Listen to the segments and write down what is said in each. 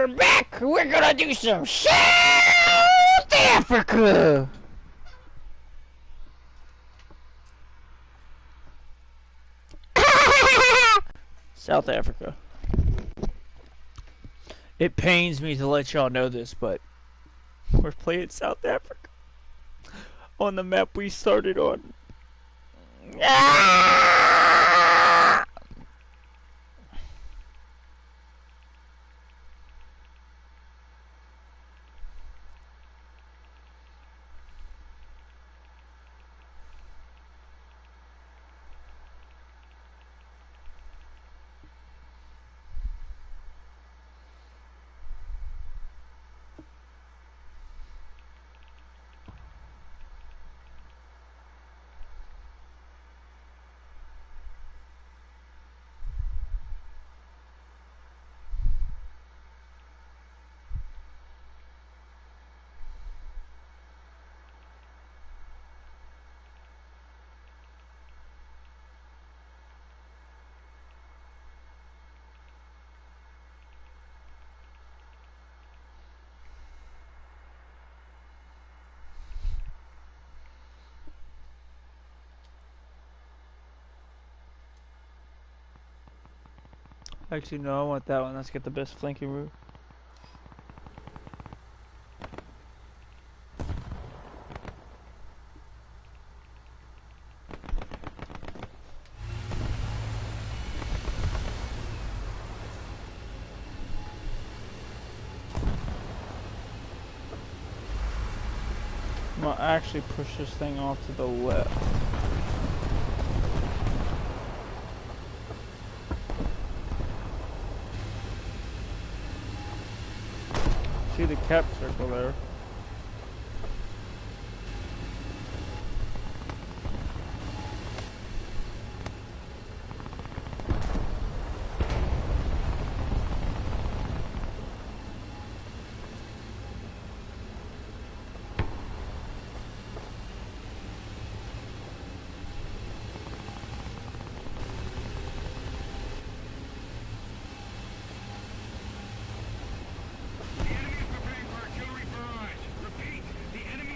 we're back. We're gonna do some South Africa. South Africa. It pains me to let y'all know this, but we're playing South Africa on the map we started on. Actually, no, I want that one. Let's get the best flanking route. I'm gonna actually push this thing off to the left. See the cap circle there.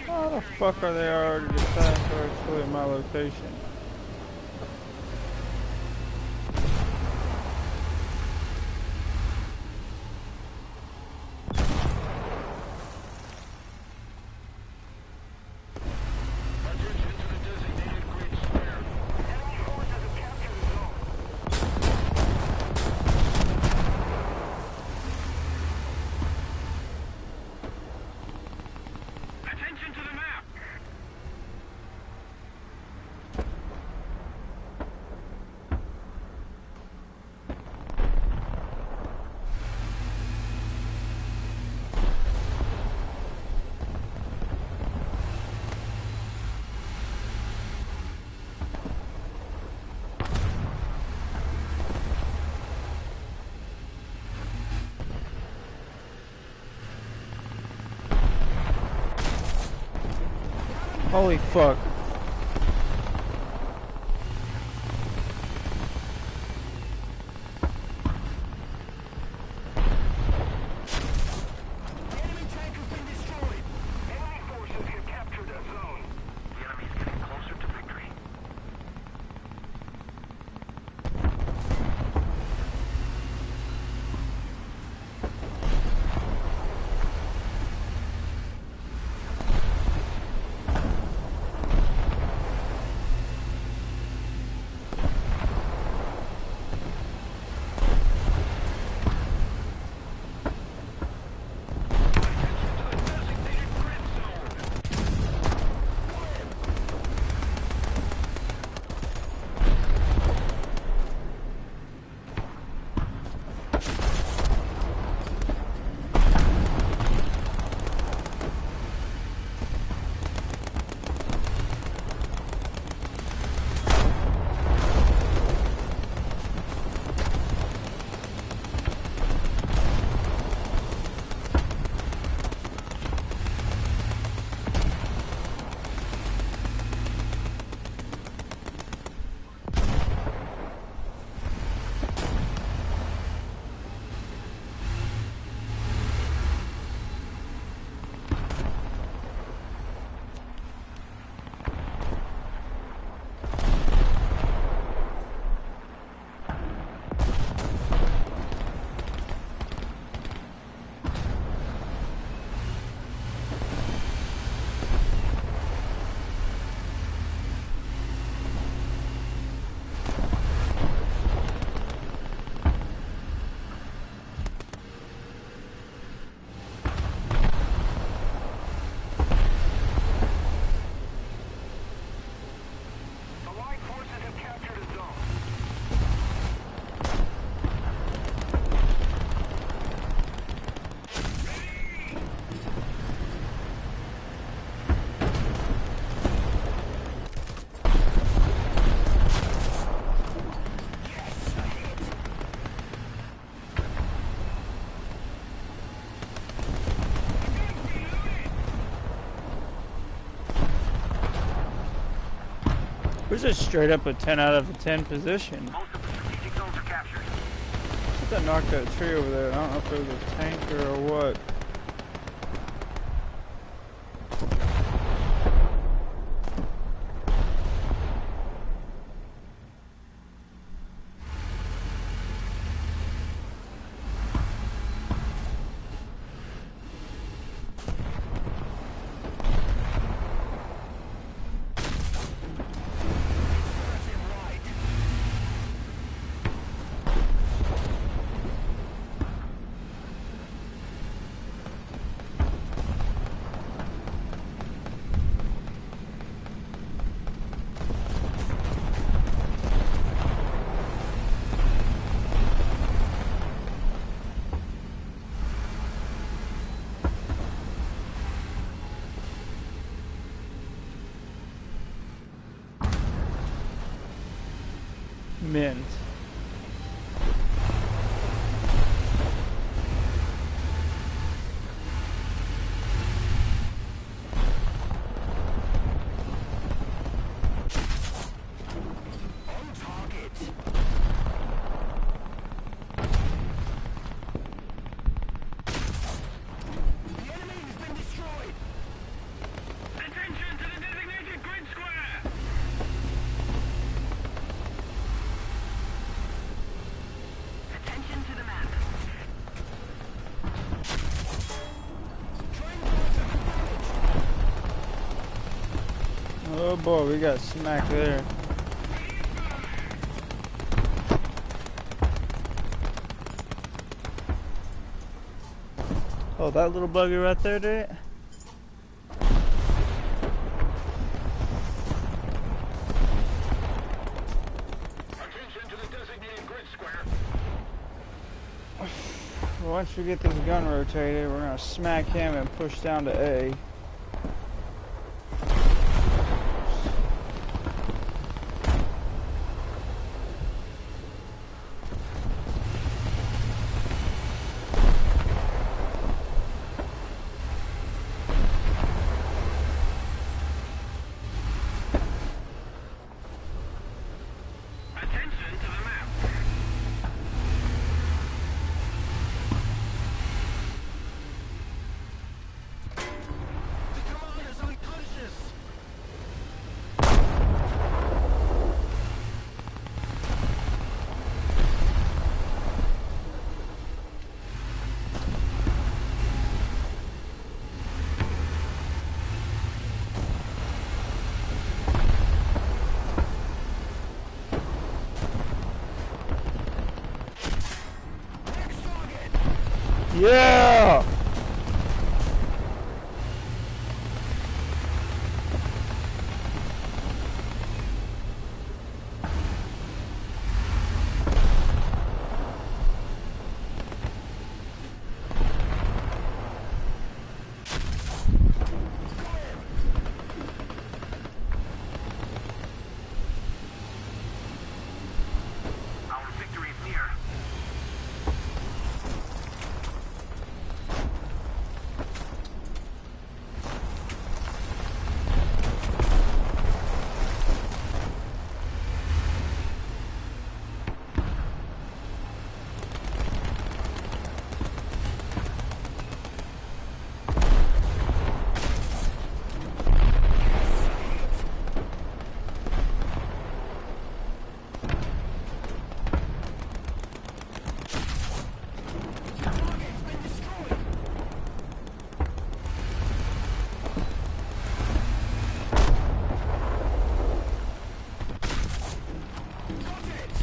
How the fuck are they already deciding to exploit my location? Holy fuck. Enemy tank has been destroyed. Enemy forces have captured a zone. The enemy is getting closer to victory. This is straight up a 10 out of a 10 position. Most of the strategic zones are captured. That knocked that tree over there. I don't know if it was a tanker or what. Mint. On target. The enemy has been destroyed. Attention to the designated grid square. Attention to the map. Oh boy, we got smacked there. Oh, that little buggy right there did it? Attention to the designated grid square. Well, once we get this gun rotated, we're gonna smack him and push down to A. Attention to the map. The commander's unconscious. Next target. Yeah! Our victory is near. Target's been destroyed. Got it.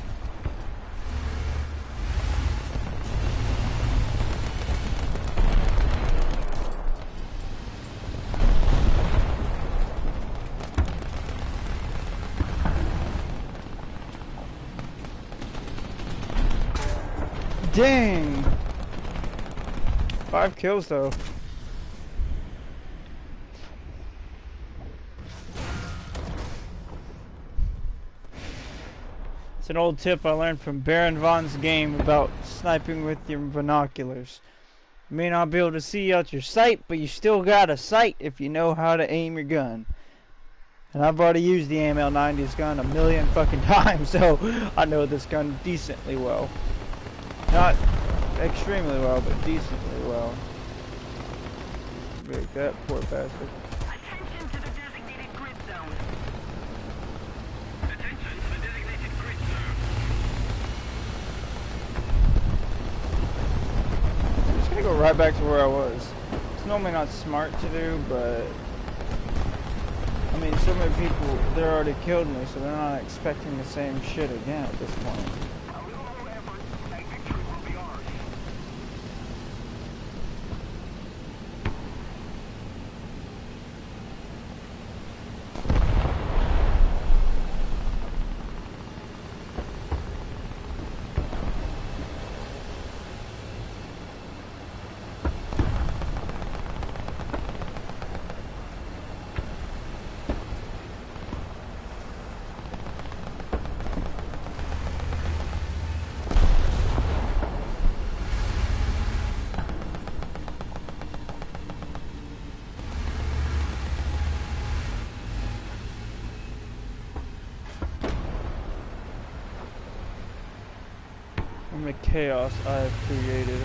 Dang! 5 kills though. It's an old tip I learned from Baron Von's game about sniping with your binoculars. You may not be able to see out your sight, but you still got a sight if you know how to aim your gun. And I've already used the AML-90's gun a million fucking times, so I know this gun decently well. Not extremely well, but decently well. Break that poor bastard. Attention to the designated grid zone. Attention to the designated grid zone. I'm just gonna go right back to where I was. It's normally not smart to do, but I mean, so many people, they're already killed me, so they're not expecting the same shit again at this point. A little more effort, and victory will be ours. From the chaos I have created.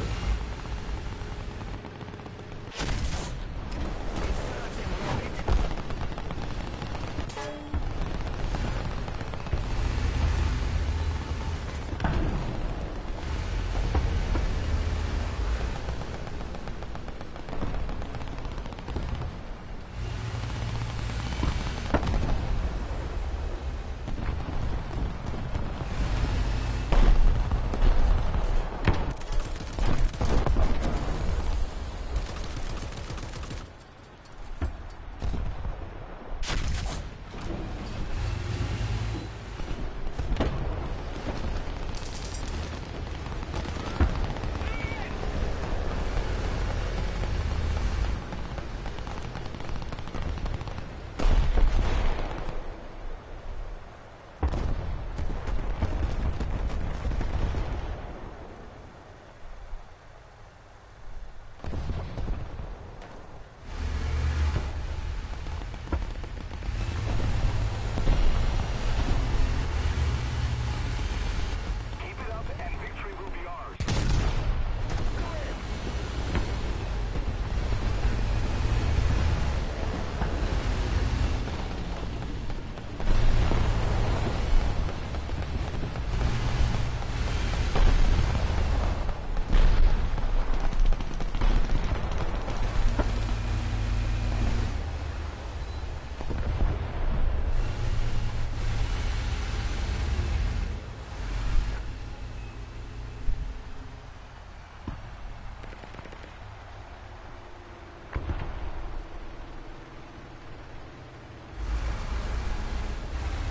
Keep it up, and victory will be ours.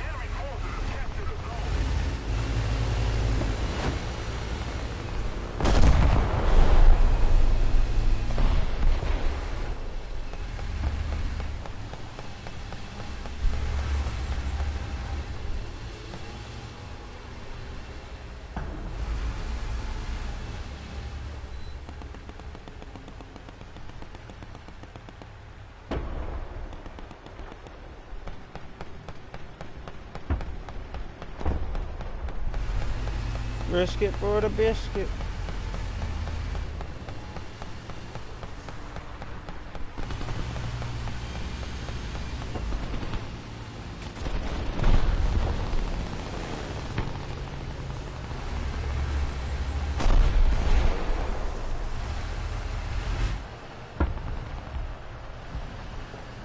Enemy forces have captured a zone. Risk it for the biscuit.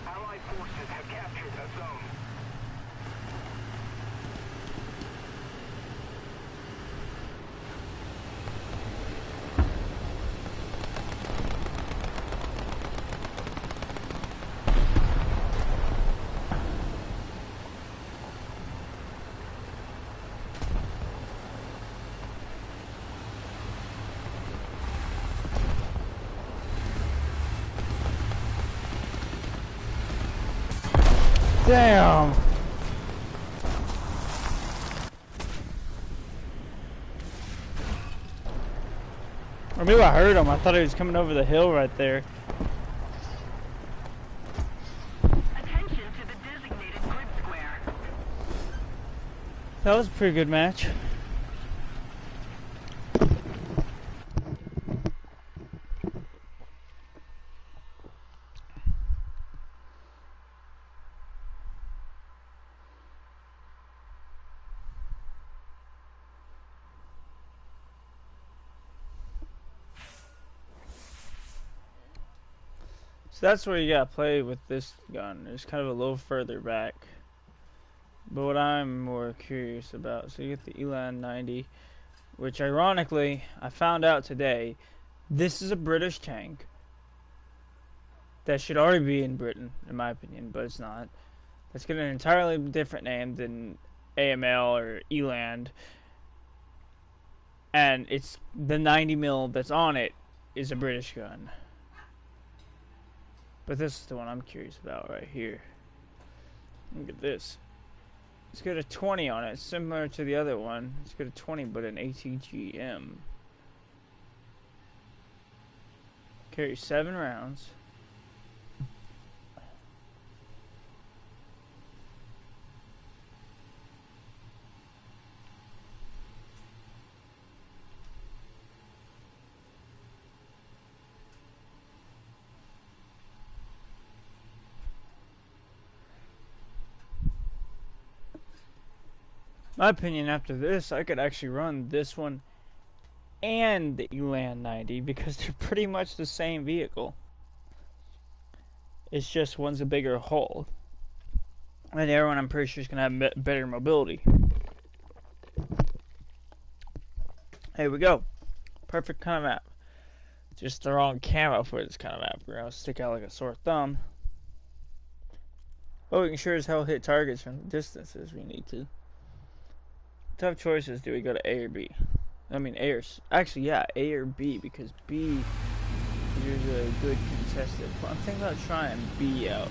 Allied forces have captured a zone. Damn! Or maybe I heard him. I thought he was coming over the hill right there. Attention to the designated grid That was a pretty good match. So that's where you gotta play with this gun. It's kind of a little further back. But what I'm more curious about, so you get the Elan 90, which ironically, I found out today, this is a British tank that should already be in Britain, in my opinion, but it's not. It's got an entirely different name than AML or Eland. And it's the 90 mil that's on it is a British gun. But this is the one I'm curious about right here. Look at this. It's got a 20 on it, similar to the other one. It's got a 20, but an ATGM. Carries 7 rounds. My opinion, after this, I could actually run this one and the Elan 90 because they're pretty much the same vehicle. It's just one's a bigger hull. And the other one, I'm pretty sure, is going to have better mobility. Here we go. Perfect kind of map. Just the wrong camo for this kind of map. Where I'll stick out like a sore thumb. But we can sure as hell hit targets from distances we need to. Tough choices. Do we go to A or B? I mean A or... Actually, yeah, A or B. Because B is a good contested. I'm thinking about trying B out.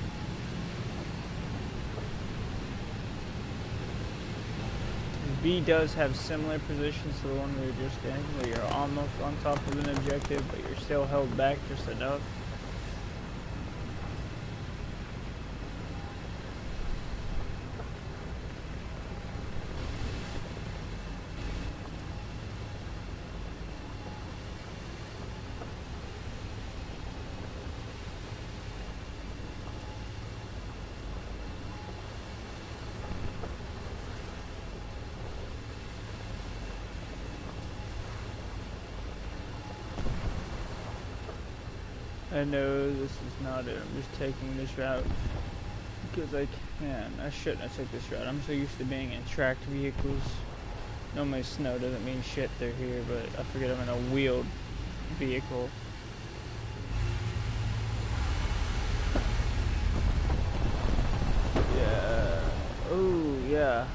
B does have similar positions to the one we were just in, where you're almost on top of an objective, but you're still held back just enough. I know this is not it. I'm just taking this route because I can. I shouldn't have taken this route. I'm so used to being in tracked vehicles. Normally snow doesn't mean shit, they're here, but I forget I'm in a wheeled vehicle. Yeah. Oh, yeah.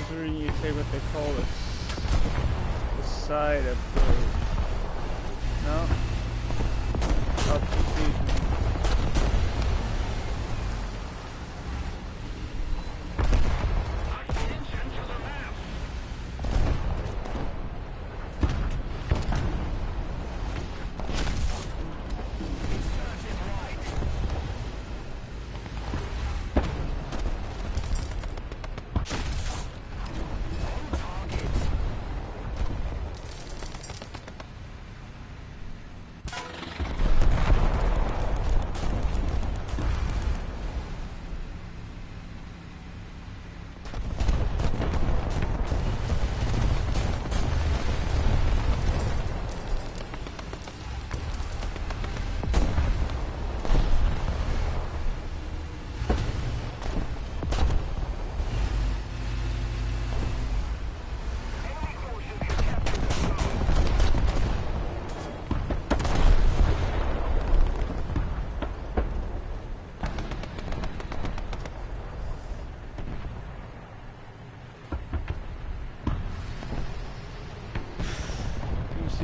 You take what they call the side approach. No? Oh, excuse me.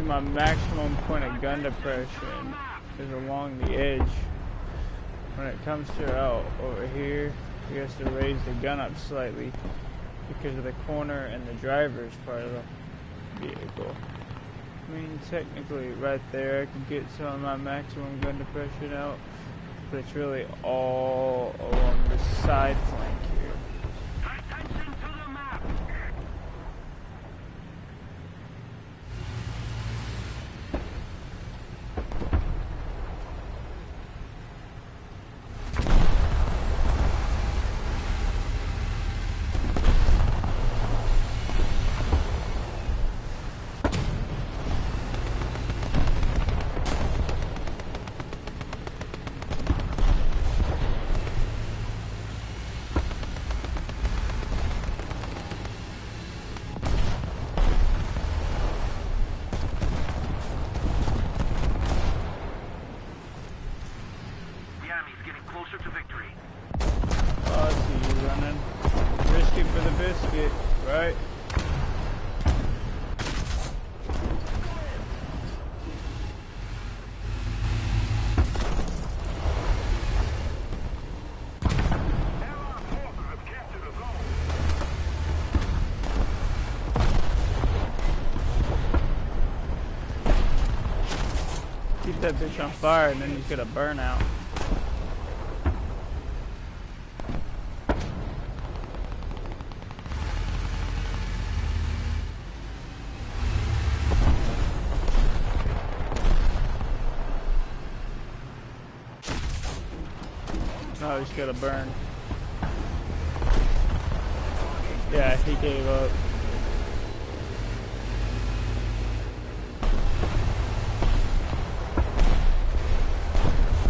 my maximum point of gun depression is along the edge. When it comes to out over here, he has to raise the gun up slightly because of the corner and the driver's part of the vehicle. I mean, technically, right there, I could get some of my maximum gun depression out, but it's really all along the side flank here. Attention to the map! Closer to victory. Oh, I see you running. Risky for the biscuit, right? Allied forces have captured a zone. Keep that bitch on fire and then he's gonna burn out. No, he's gonna burn. Yeah, he gave up.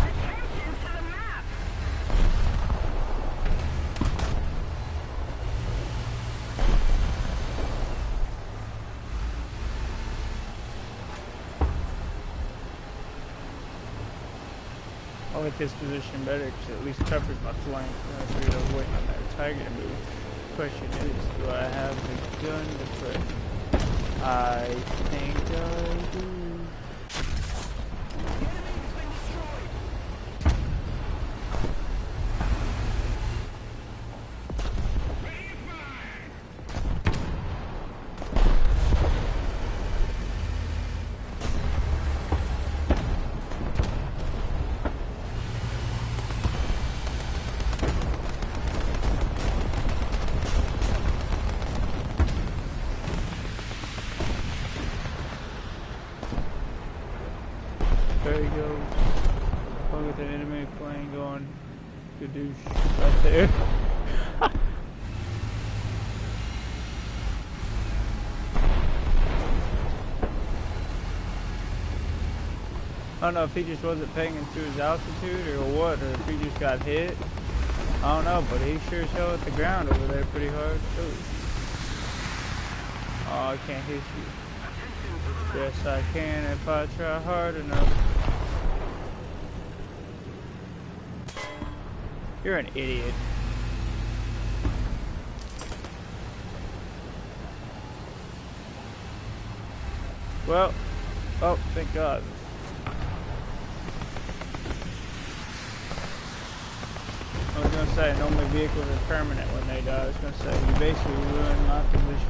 Attention to the map! I like this position better because it at least covers my flank. I was really waiting on that tiger to move. Question is, do I have the gun to put? I think I do. The enemy has been destroyed! Ready fire! There you go. Look at the enemy plane going gadoosh right there. I don't know if he just wasn't paying into his altitude or what, or if he just got hit. I don't know, but he sure as hell hit the ground over there pretty hard too. Oh, I can't hit you. Yes, I can if I try hard enough. You're an idiot. Well, oh, thank God. I was gonna say, normally vehicles are permanent when they die. I was gonna say, you basically ruined my position.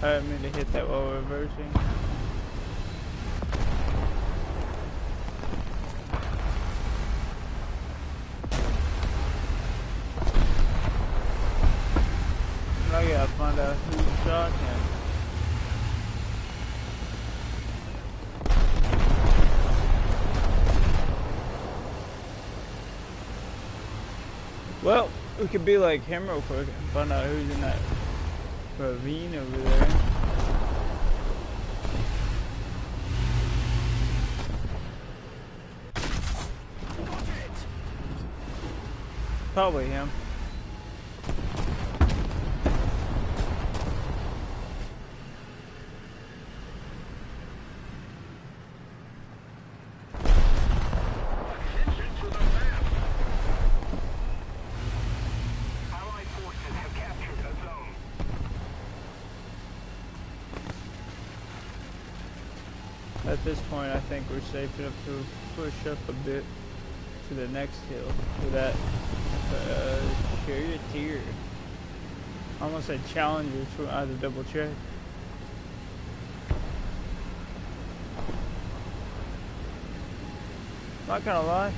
I didn't mean to hit that while reversing. I gotta find out who shot him. Well, we could be like him real quick and find out who's in that ravine over there. Probably him. At this point, I think we're safe enough to push up a bit to the next hill for that charioteer. Almost said challenger, so I had to double check. Not gonna lie,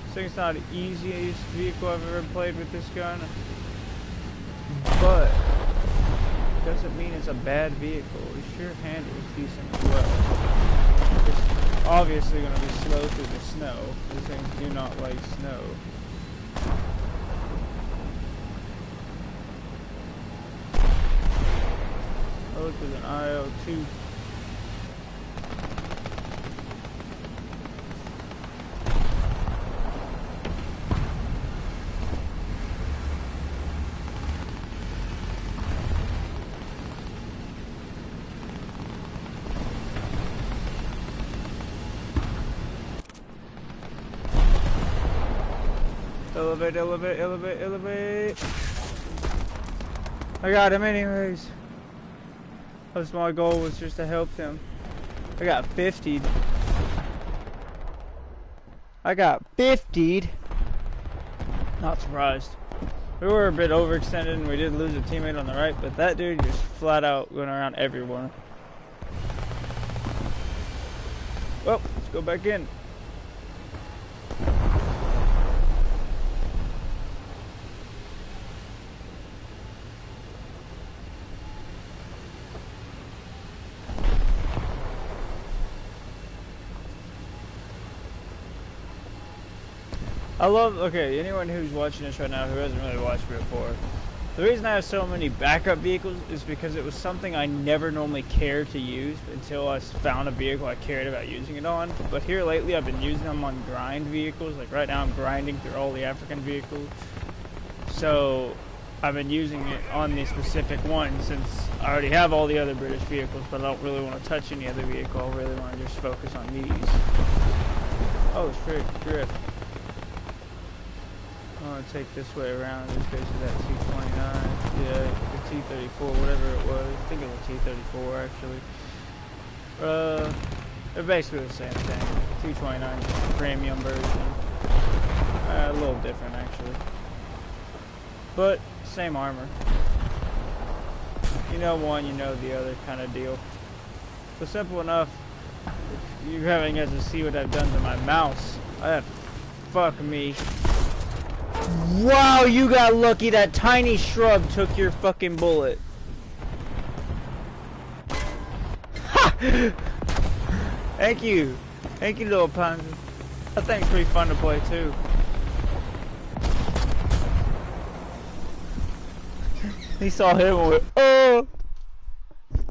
this thing's not the easiest vehicle I've ever played with this gun, but doesn't mean it's a bad vehicle. It sure handles decent as well. It's obviously going to be slow through the snow. These things do not like snow. Oh, there's an IL-2. Elevate, elevate, elevate, elevate. I got him anyways. That's my goal, was just to help him. I got 50'd. I got 50'd. Not surprised. We were a bit overextended and we did lose a teammate on the right, but that dude just flat out went around everyone. Well, let's go back in. I love, okay, anyone who's watching this right now who hasn't really watched me before, the reason I have so many backup vehicles is because it was something I never normally cared to use until I found a vehicle I cared about using it on. But here lately I've been using them on grind vehicles. Like right now I'm grinding through all the African vehicles. So I've been using it on the specific one since I already have all the other British vehicles, but I don't really want to touch any other vehicle. I really want to just focus on these. Oh, straight drift. I'm going to take this way around. Just go to that T29. Yeah, the T34, whatever it was. I think it was T34 actually. They're basically the same thing. T29 is a premium version. A little different actually. But same armor. You know one, you know the other kind of deal. So simple enough. If you haven't got to see what I've done to my mouse, fuck me. Wow, you got lucky. That tiny shrub took your fucking bullet. Ha! Thank you. Thank you, little Panzer. That thing's pretty fun to play, too. He saw him and went, oh!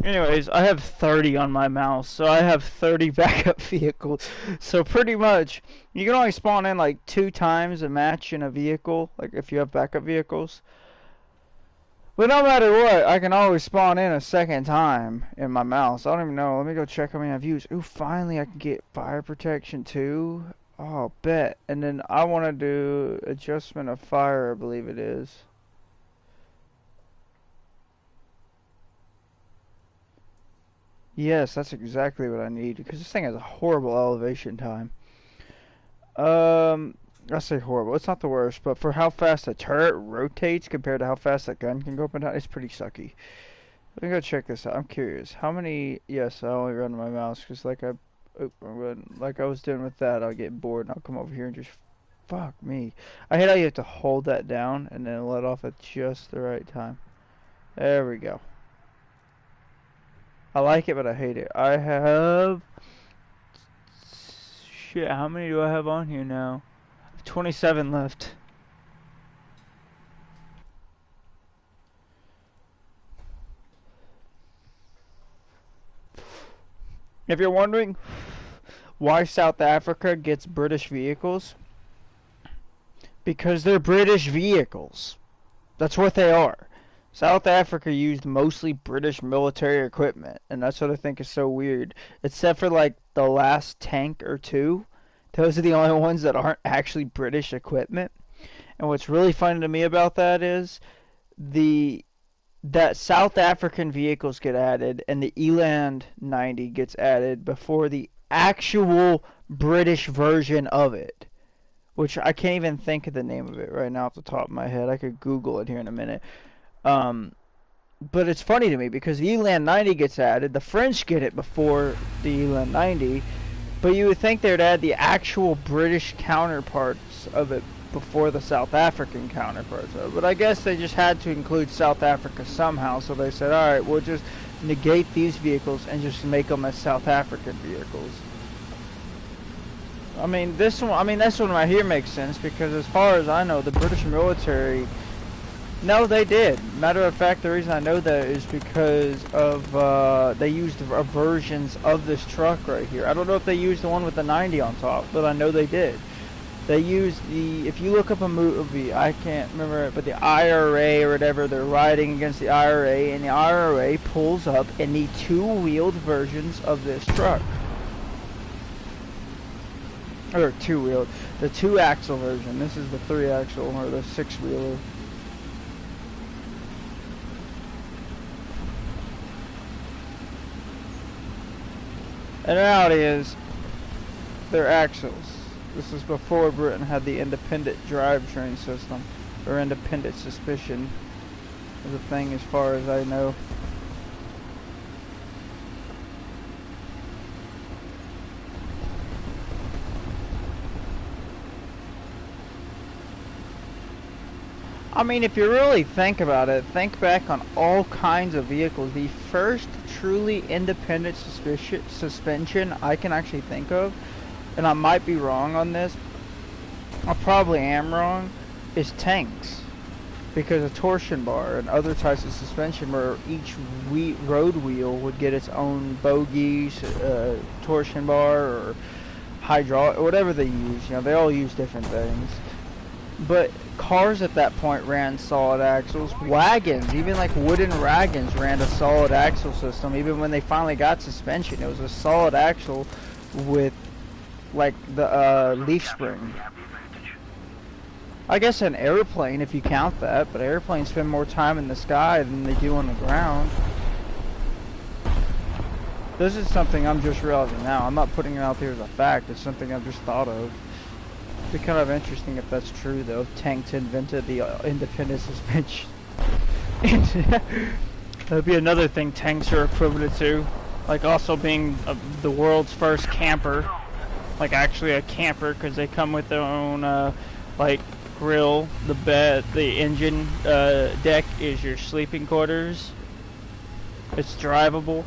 Anyways, I have 30 on my mouse, so I have 30 backup vehicles. So pretty much, you can only spawn in like 2 times a match in a vehicle, like if you have backup vehicles. But no matter what, I can always spawn in a second time in my mouse. I don't even know. Let me go check how many I've used. Ooh, finally I can get fire protection too. Oh, bet. And then I want to do adjustment of fire, I believe it is. Yes, that's exactly what I need, because this thing has a horrible elevation time. I say horrible. It's not the worst, but for how fast the turret rotates compared to how fast that gun can go up and down, it's pretty sucky. Let me go check this out. I'm curious. How many... Yes, I only run my mouse, because like I was doing with that, I'll get bored and I'll come over here and just... Fuck me. I hate how you have to hold that down and then let off at just the right time. There we go. I like it, but I hate it. I have... Shit, how many do I have on here now? 27 left. If you're wondering why South Africa gets British vehicles, because they're British vehicles. That's what they are. South Africa used mostly British military equipment, and that's what I think is so weird. Except for like the last tank or two, those are the only ones that aren't actually British equipment. And what's really funny to me about that is the that South African vehicles get added and the Eland 90 gets added before the actual British version of it, which I can't even think of the name of it right now off the top of my head. I could Google it here in a minute. But it's funny to me because the Eland 90 gets added, the French get it before the Eland 90, but you would think they'd add the actual British counterparts of it before the South African counterparts of it. But I guess they just had to include South Africa somehow, so they said, alright, we'll just negate these vehicles and just make them as South African vehicles. I mean, this one right here makes sense because as far as I know, the British military, no, they did. Matter of fact, the reason I know that is because of they used versions of this truck right here. I don't know if they used the one with the 90 on top, but I know they did. They used the, if you look up a movie, I can't remember it, but the IRA or whatever, they're riding against the IRA, and the IRA pulls up in the two-wheeled versions of this truck. Or two-wheeled, the two-axle version. This is the three-axle or the six-wheeler. And the reality is, they're axles. This is before Britain had the independent drivetrain system, or independent suspension is a thing as far as I know. I mean, if you really think about it, think back on all kinds of vehicles. The first truly independent suspension I can actually think of, and I might be wrong on this, I probably am wrong, is tanks. Because a torsion bar and other types of suspension where each road wheel would get its own bogies, torsion bar, or hydraulic, whatever they use. You know, they all use different things. But cars at that point ran solid axles. Wagons, even like wooden wagons, ran a solid axle system. Even when they finally got suspension, it was a solid axle with like the leaf spring. I guess an airplane, if you count that, but airplanes spend more time in the sky than they do on the ground. This is something I'm just realizing now. I'm not putting it out there as a fact. It's something I've just thought of. It'd be kind of interesting if that's true, though. If tanks invented the independent suspension. That'd be another thing tanks are equivalent to. Like also being the world's first camper. Like actually a camper, because they come with their own, like, grill. The bed, the engine deck is your sleeping quarters. It's drivable.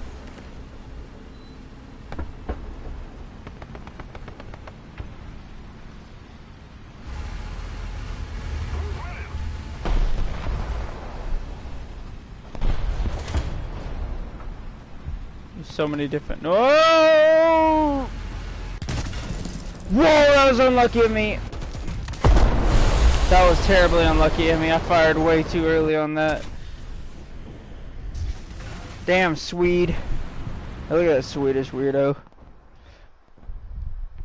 So many different. Oh! Whoa, that was unlucky of me. That was terribly unlucky of me. I fired way too early on that. Damn, Swede. Look at that Swedish weirdo.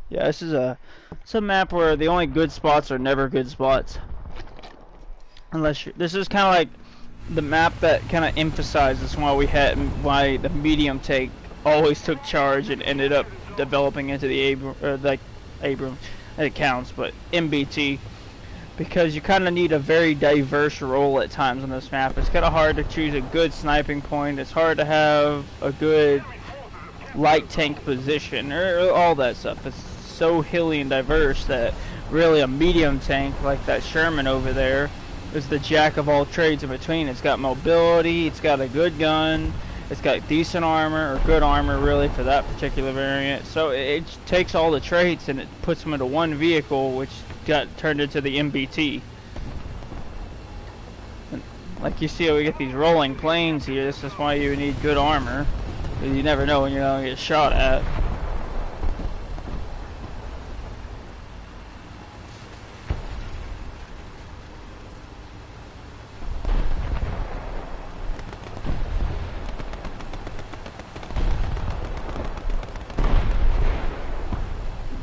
Yeah, this is it's a map where the only good spots are never good spots. Unless you're, this is kind of like the map that kind of emphasizes why the medium tank always took charge and ended up developing into the Abram, it counts, but MBT, because you kind of need a very diverse role at times on this map. It's kind of hard to choose a good sniping point. It's hard to have a good light tank position or all that stuff. It's so hilly and diverse that really a medium tank like that Sherman over there is the jack of all trades in between. It's got mobility, it's got a good gun, it's got decent armor, or good armor really for that particular variant. So it takes all the traits and it puts them into one vehicle, which got turned into the MBT. And like you see how we get these rolling planes here, this is why you need good armor. You never know when you're going to get shot at.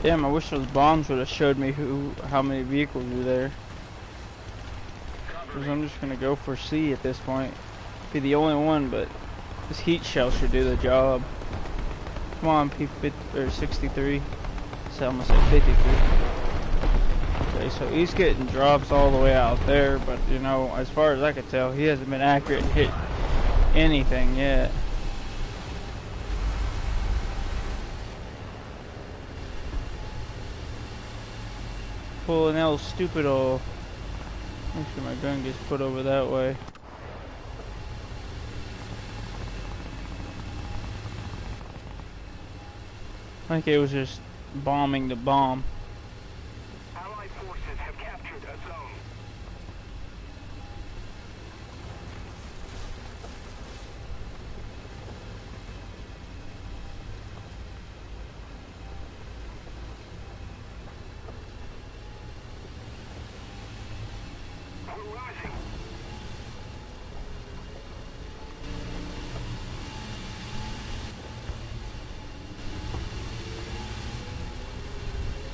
Damn, I wish those bombs would have showed me how many vehicles were there. Because I'm just going to go for C at this point. Be the only one, but this heat shell should do the job. Come on, P50 or 63. So I'm gonna say 53. Okay, so he's getting drops all the way out there, but you know, as far as I can tell, he hasn't been accurate and hit anything yet. Pulling El Stupido. Make sure my gun gets put over that way. I think it was just bombing the bomb. Allied forces have captured a zone. We're rising.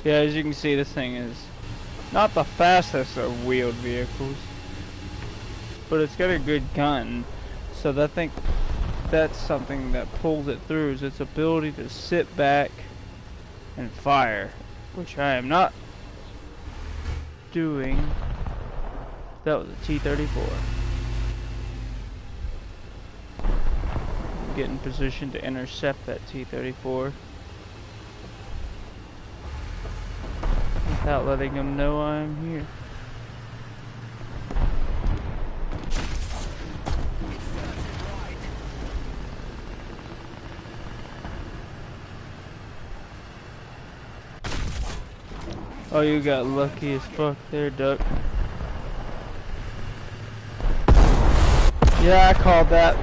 Yeah, as you can see, this thing is not the fastest of wheeled vehicles, but it's got a good gun. So I think that's something that pulls it through, is its ability to sit back and fire, which I am not doing. That was a T-34. Get in position to intercept that T-34 without letting them know I'm here. Oh, you got lucky as fuck there, Duck. Yeah, I called that.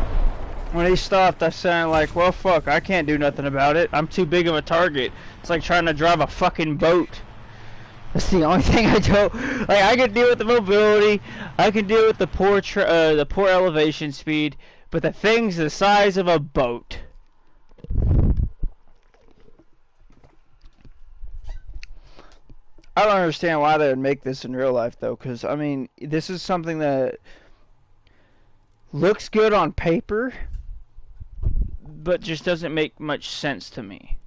When he stopped, I sounded like, well, fuck, I can't do nothing about it. I'm too big of a target. It's like trying to drive a fucking boat. That's the only thing I don't like. I can deal with the mobility. I can deal with the poor elevation speed, but the thing's the size of a boat. I don't understand why they would make this in real life, though, because, I mean, this is something that looks good on paper, but just doesn't make much sense to me.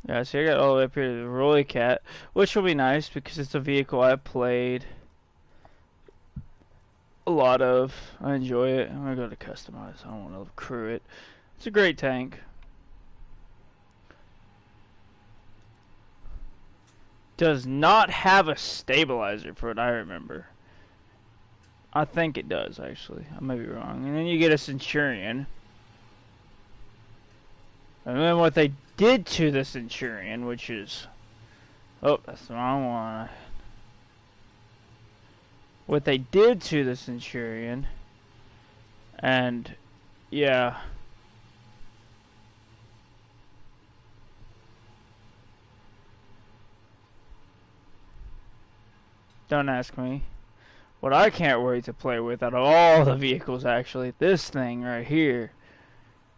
Yeah, see, I got all the way up here to the Roy Cat, which will be nice because it's a vehicle I've played a lot of. I enjoy it. I'm gonna go to customize. I don't want to crew it. It's a great tank. Does not have a stabilizer for what I remember. I think it does, actually. I may be wrong. And then you get a Centurion. And then what they did to the Centurion, which is... Oh, that's the wrong one. What they did to the Centurion... And... Yeah... Don't ask me. What I can't wait to play with out of all the vehicles, actually, this thing right here.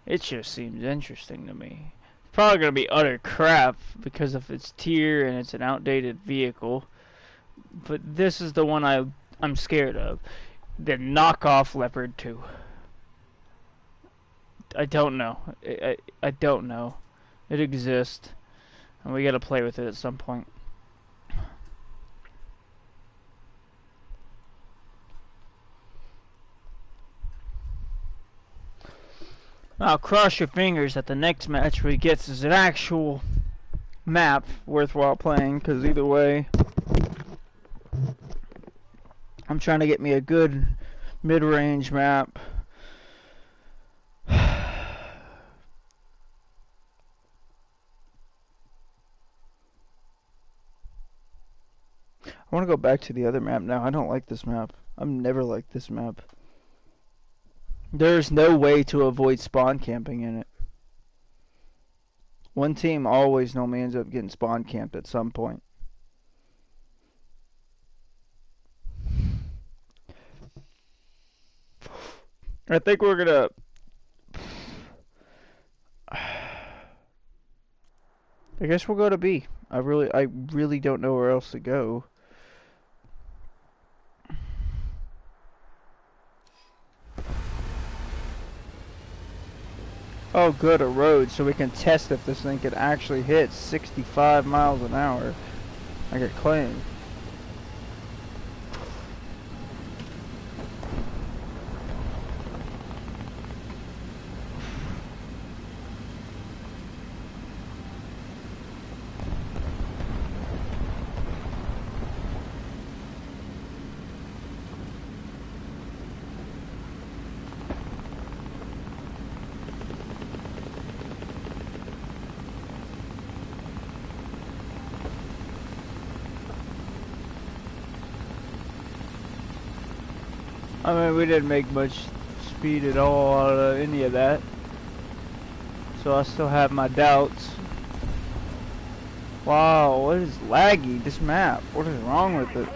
It just seems interesting to me. It's probably going to be utter crap because of its tier and it's an outdated vehicle. But this is the one I'm scared of. The knockoff Leopard 2. I don't know. I don't know. It exists. And we got to play with it at some point. I'll cross your fingers that the next match we get is an actual map worthwhile playing, because either way, I'm trying to get me a good mid-range map. I want to go back to the other map now. I don't like this map. I've never liked this map. There's no way to avoid spawn camping in it. One team always normally ends up getting spawn camped at some point. I think we're gonna. I guess we'll go to B. I really don't know where else to go. Oh, good, a road, so we can test if this thing can actually hit 65 miles an hour, like it claimed. I mean, we didn't make much speed at all out of any of that. So I still have my doubts. Wow, what is laggy, this map? What is wrong with it?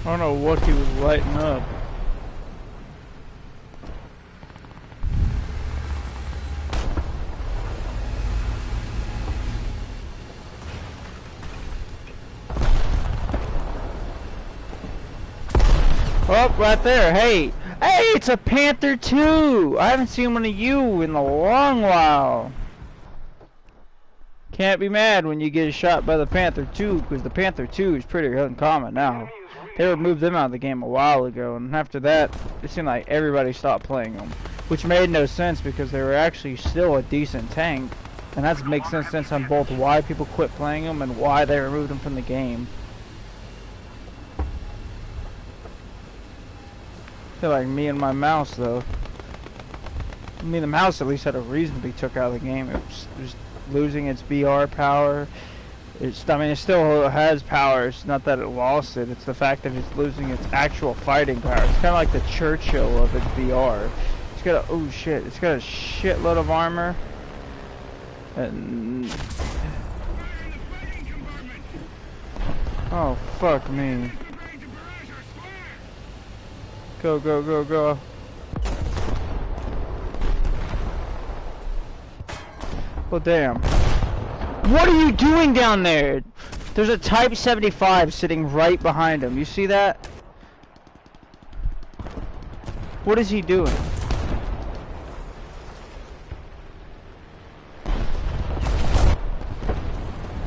I don't know what he was lighting up. Oh, right there. Hey, it's a Panther 2. I haven't seen one of you in a long while. Can't be mad when you get shot by the Panther 2, because the Panther 2 is pretty uncommon now. They removed them out of the game a while ago, and after that, it seemed like everybody stopped playing them. Which made no sense, because they were actually still a decent tank. And that makes sense on both why people quit playing them and why they removed them from the game. I feel like me and my mouse, though. I mean, the mouse at least had a reason to be took out of the game. It was losing its VR power. I mean, it still has power. It's not that it lost it. It's the fact that it's losing its actual fighting power. It's kind of like the Churchill of its VR. It's got a, oh shit, it's got a shitload of armor. And... oh, fuck me. Go, go, go, go. Well, damn. What are you doing down there? There's a Type 75 sitting right behind him. You see that? What is he doing?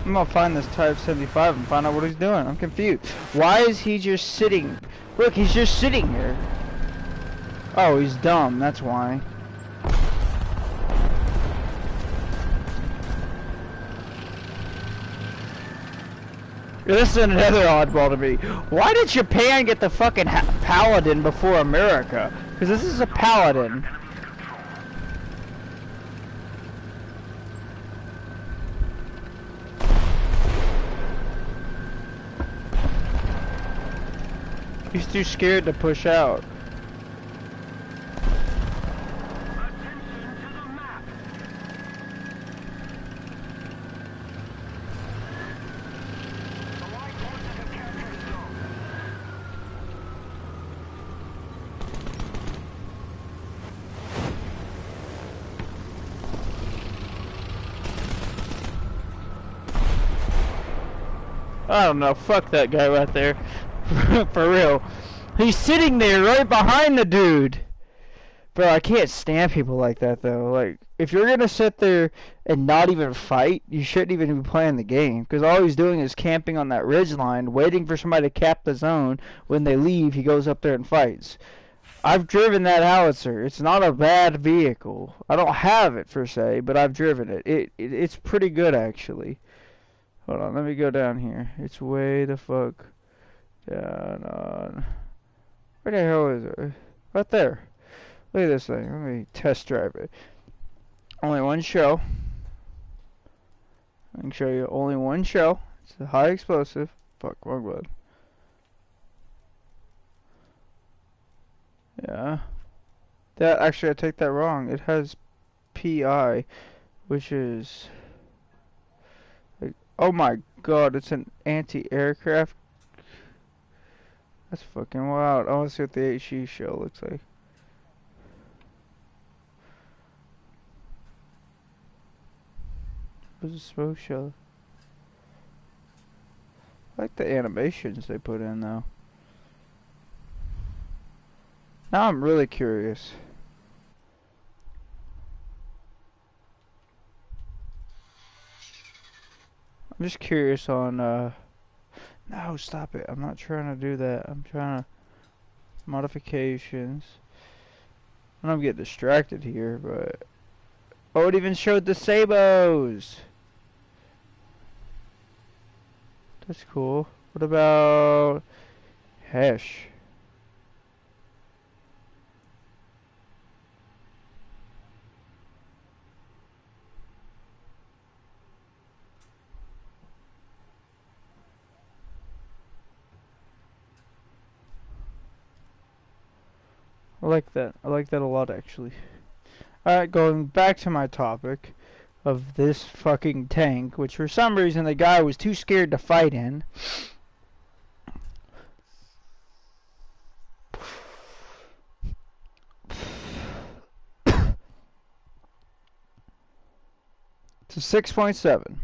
I'm gonna find this Type 75 and find out what he's doing. I'm confused. Why is he just sitting? Look, he's just sitting here. Oh, he's dumb. That's why. This is another oddball to me. Why did Japan get the fucking Paladin before America? Because this is a Paladin. He's too scared to push out. I don't know. Fuck that guy right there. For real. He's sitting there right behind the dude. Bro, I can't stand people like that though. Like, if you're gonna sit there and not even fight, you shouldn't even be playing the game. Because all he's doing is camping on that ridge line, waiting for somebody to cap the zone. When they leave, he goes up there and fights. I've driven that howitzer. It's not a bad vehicle. I don't have it per se, but I've driven it. It's pretty good actually. Hold on, let me go down here. It's way the fuck down on. Where the hell is it? Right there. Look at this thing. Let me test drive it. Only one shell. I can show you only one shell. It's a high explosive. Fuck, wrong button. Yeah. That actually, I take that wrong. It has PI, which is like, oh my god, it's an anti-aircraft. That's fucking wild. I want to see what the HE shell looks like. What's a smoke shell? I like the animations they put in though. Now I'm really curious. I'm just curious on no, stop it. I'm not trying to do that. I'm trying to modifications. I don't get distracted here, but oh, it even showed the sabos. That's cool. What about hash? I like that. I like that a lot, actually. Alright, going back to my topic of this fucking tank, which for some reason the guy was too scared to fight in. It's a 6.7.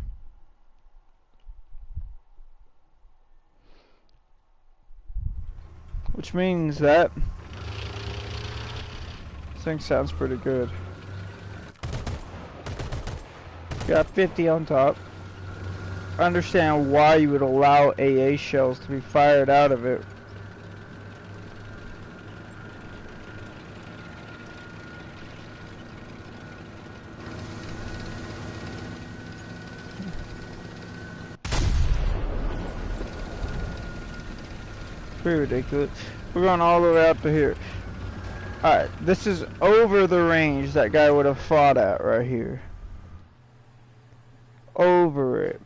Which means that this thing sounds pretty good. Got 50 on top. I understand why you would allow AA shells to be fired out of it. Pretty ridiculous. We're going all the way up to here. Alright, this is over the range that guy would have fought at right here. Over it.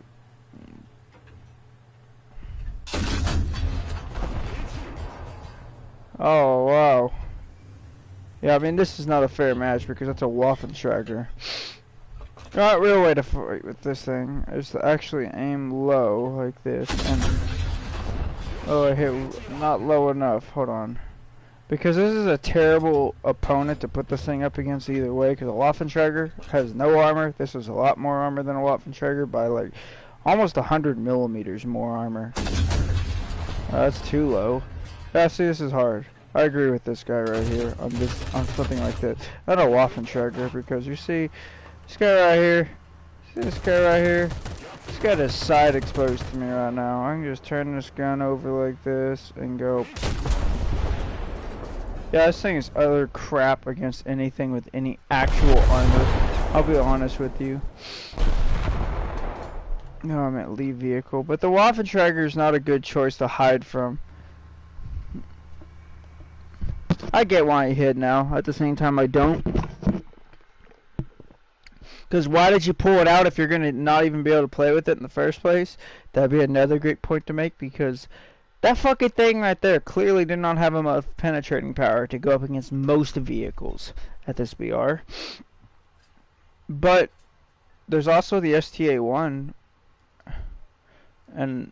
Oh, wow. Yeah, I mean, this is not a fair match because that's a Waffentrager. Not real way to fight with this thing is to actually aim low like this and oh, I hit not low enough. Hold on. Because this is a terrible opponent to put this thing up against either way, because a Waffentrager has no armor. This is a lot more armor than a Waffentrager by like almost 100 millimeters more armor. That's too low. Yeah, see, this is hard. I agree with this guy right here on something like this. Not a Waffentrager, because you see this guy right here. See this guy right here? He's got his side exposed to me right now. I can just turn this gun over like this and go. Yeah, this thing is utter crap against anything with any actual armor. I'll be honest with you. No, I meant leave vehicle. But the Waffentrager is not a good choice to hide from. I get why you hid now. At the same time, I don't. Because why did you pull it out if you're going to not even be able to play with it in the first place? That'd be another great point to make, because that fucking thing right there clearly did not have enough penetrating power to go up against most vehicles at this BR. But there's also the STA-1, and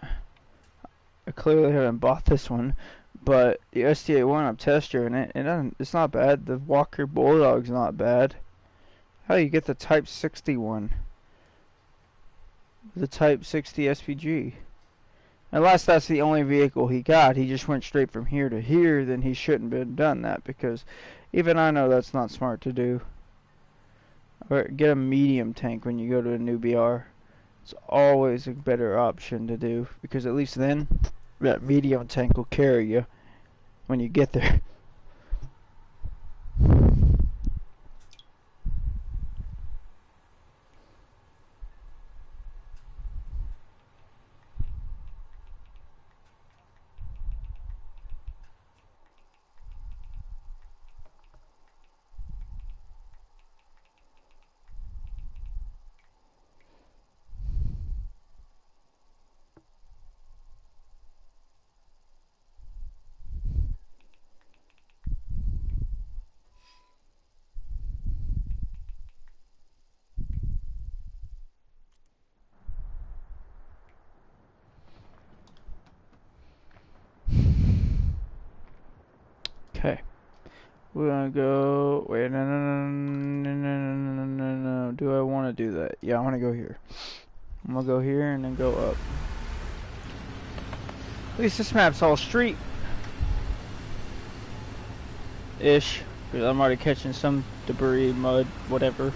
I clearly haven't bought this one, but the STA-1, I'm test driving it, and it's not bad. The Walker Bulldog's not bad. How do you get the Type 61? The Type 60 SPG. Unless that's the only vehicle he got, he just went straight from here to here, then he shouldn't have done that, because even I know that's not smart to do. Or get a medium tank when you go to a new BR. It's always a better option to do, because at least then that medium tank will carry you when you get there. Okay. We're gonna go. Wait, no. Do I want to do that? Yeah, I want to go here. I'm gonna go here and then go up. At least this map's all street ish. Because I'm already catching some debris, mud, whatever.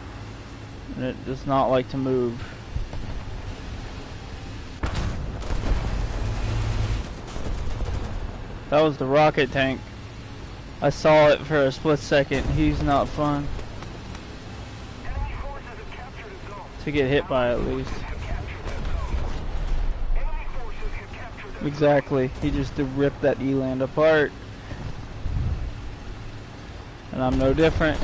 And it does not like to move. That was the rocket tank. I saw it for a split second. He's not fun to get hit by, at least. Exactly. He just ripped that E-land apart. And I'm no different.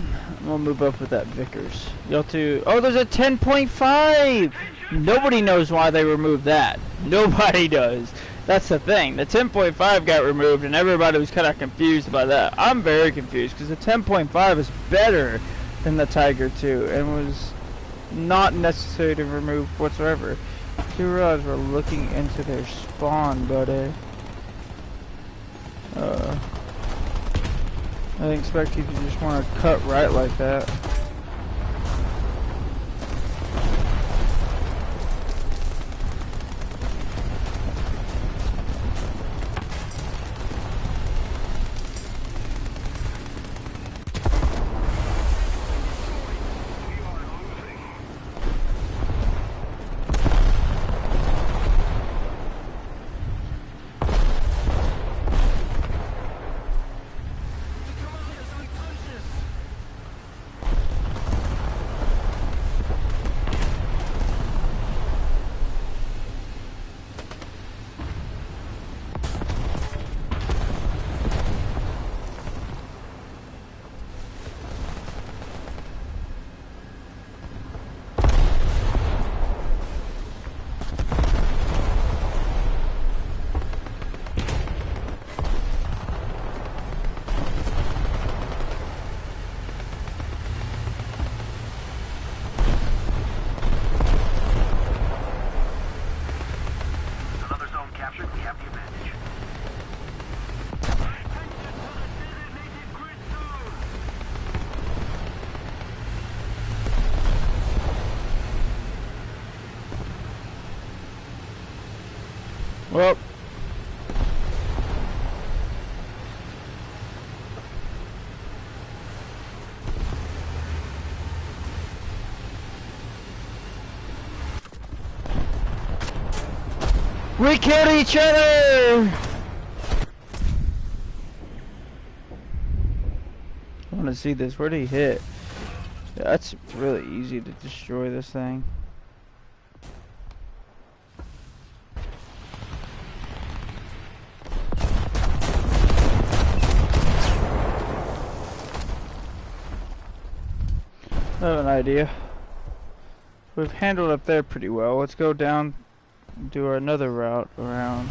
I'm gonna move up with that Vickers. Y'all too. Oh, there's a 10.5! Nobody knows why they removed that. Nobody does. That's the thing. The 10.5 got removed and everybody was kind of confused by that. I'm very confused because the 10.5 is better than the Tiger 2 and was not necessary to remove whatsoever. Two rods were looking into their spawn, buddy. I didn't expect you to just want to cut right like that. Well, we killed each other! I want to see this. Where did he hit? Yeah, that's really easy to destroy this thing. I have an idea. We've handled up there pretty well. Let's go down and do another route around.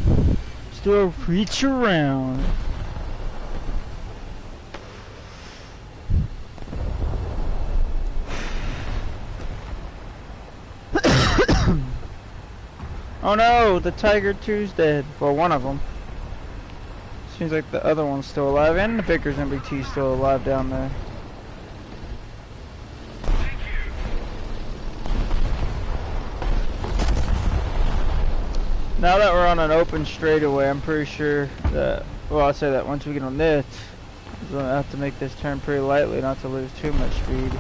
Let's do a reach around. Oh no, the Tiger 2's dead. Well, one of them. Seems like the other one's still alive, and the Vickers MBT's still alive down there. Now that we're on an open straightaway, I'm pretty sure that, well, I'll say that once we get on this, we're gonna have to make this turn pretty lightly not to lose too much speed.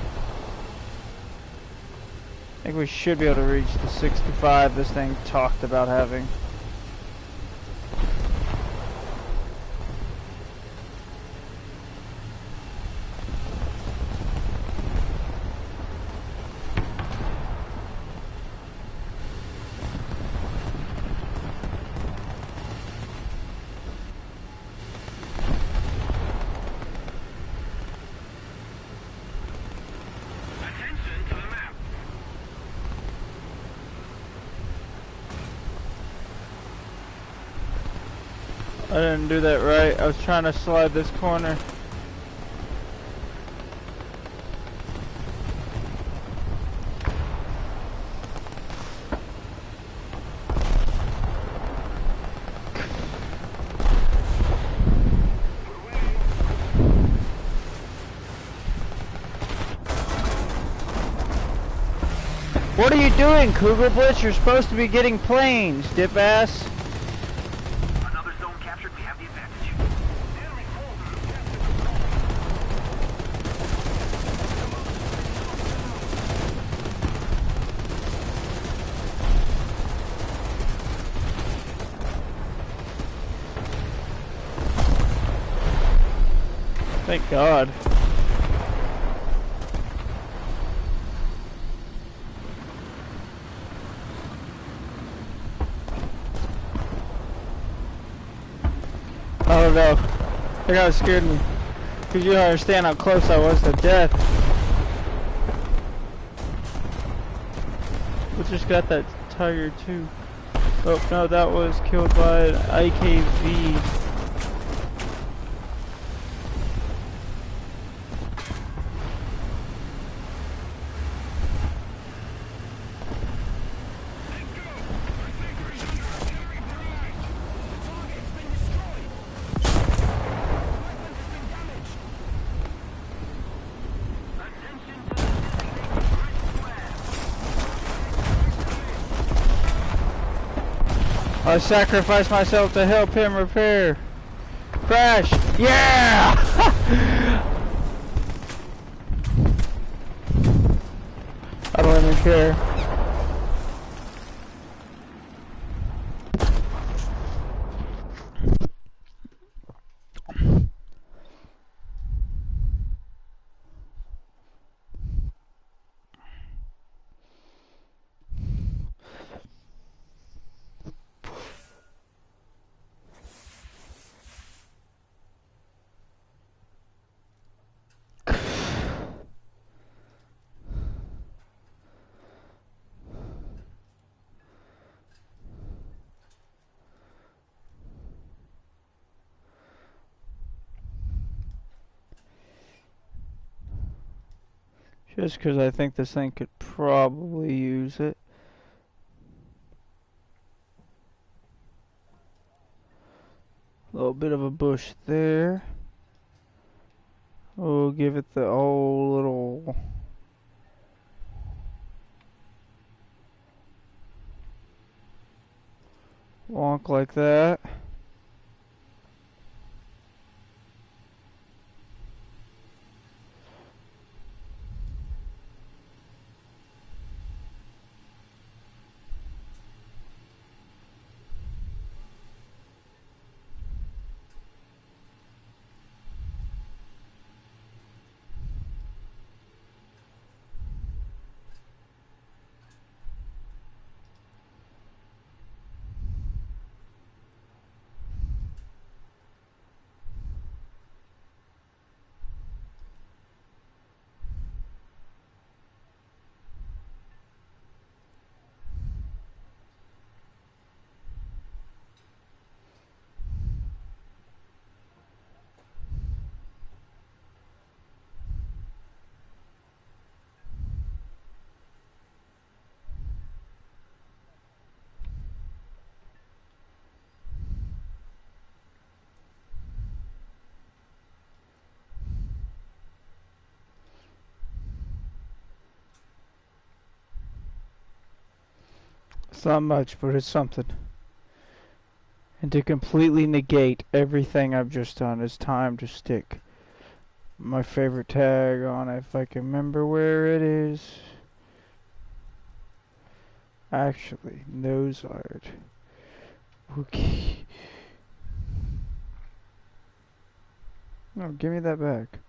I think we should be able to reach the 65 this thing talked about having. I didn't do that right. I was trying to slide this corner. What are you doing, Cougar Blitz? You're supposed to be getting planes, dip ass. Another zone captured. We have the advantage. Enemy Thank God. I don't know. That guy scared me. Because you don't understand how close I was to death. We just got that tiger too. Oh no, that was killed by an IKV. I sacrificed myself to help him repair. Crash! Yeah! I don't even care. Just because I think this thing could probably use it. A little bit of a bush there. We'll give it the old little wonk like that. It's not much, but it's something. And to completely negate everything I've just done, it's time to stick my favorite tag on it if I can remember where it is. Actually, nose art. Okay. No, give me that back.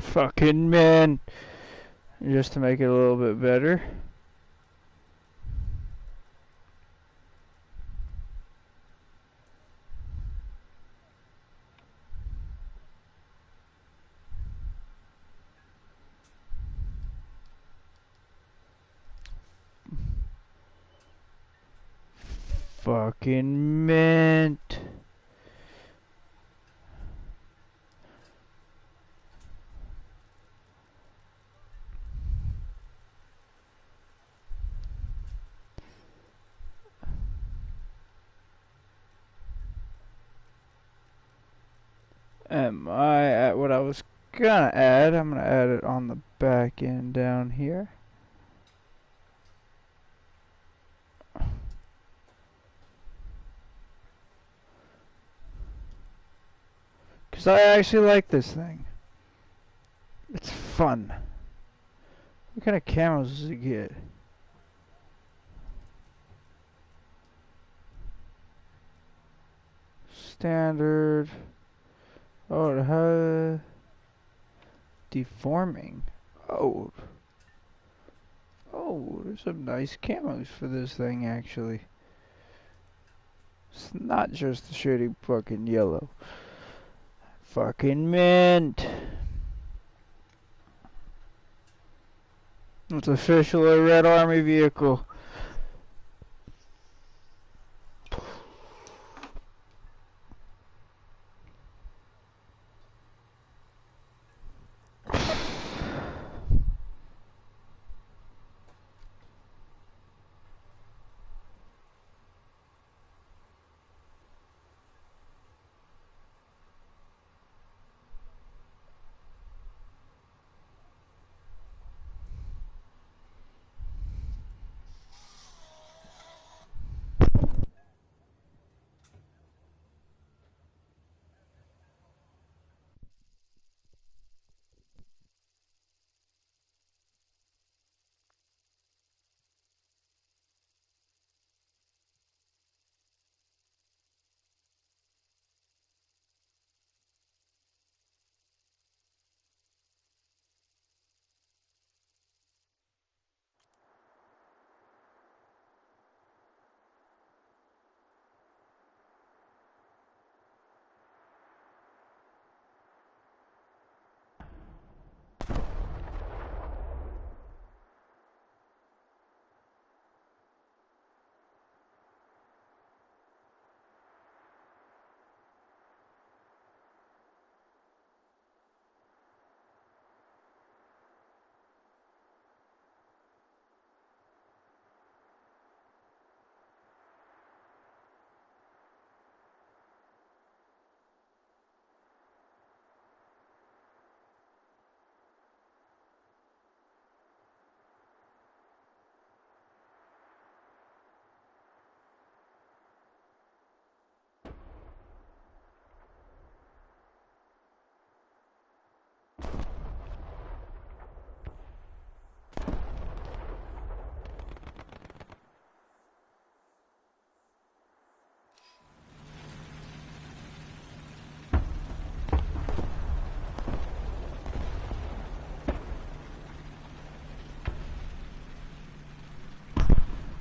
Fucking man. Just to make it a little bit better. Fucking mint. Am I at what I was gonna add? I'm gonna add it on the back end down here. Because I actually like this thing. It's fun. What kind of camos does it get? Standard. Oh, it has deforming. Oh. Oh, there's some nice camos for this thing actually. It's not just the shitty fucking yellow. Fucking mint. It's officially a Red Army vehicle.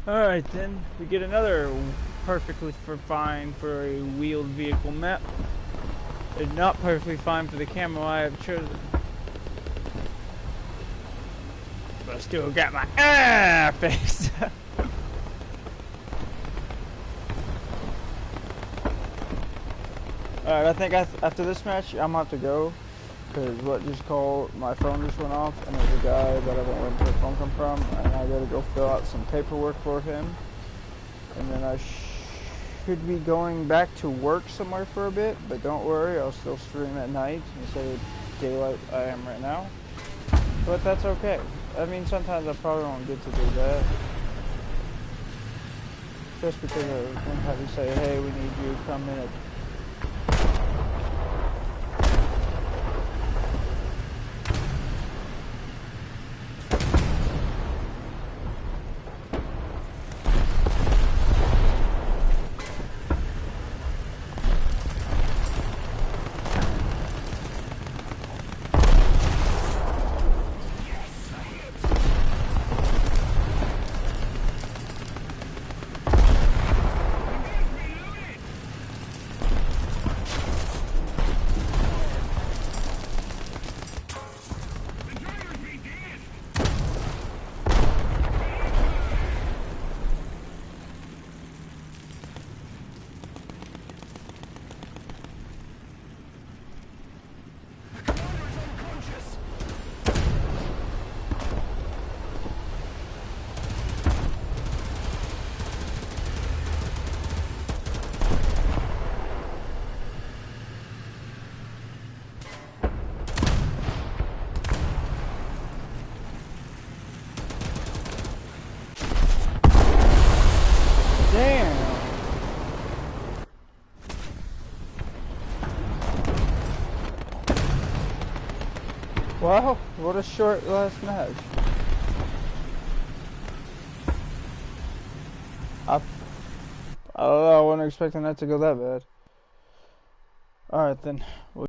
Alright then, we get another perfectly fine for a wheeled vehicle map. It's not perfectly fine for the camo I have chosen. But I still got my face. Alright, I think after this match, I'm gonna have to go. Because my phone just went off, and there's a guy that I don't know where the phone come from, and I gotta go fill out some paperwork for him. And then could be going back to work somewhere for a bit, but don't worry, I'll still stream at night instead of daylight I am right now. But that's okay. I mean, sometimes I probably won't get to do that. Just because I won't have you say, hey, we need you to come in at Wow, what a short last match. I don't know, I wasn't expecting that to go that bad. Alright then.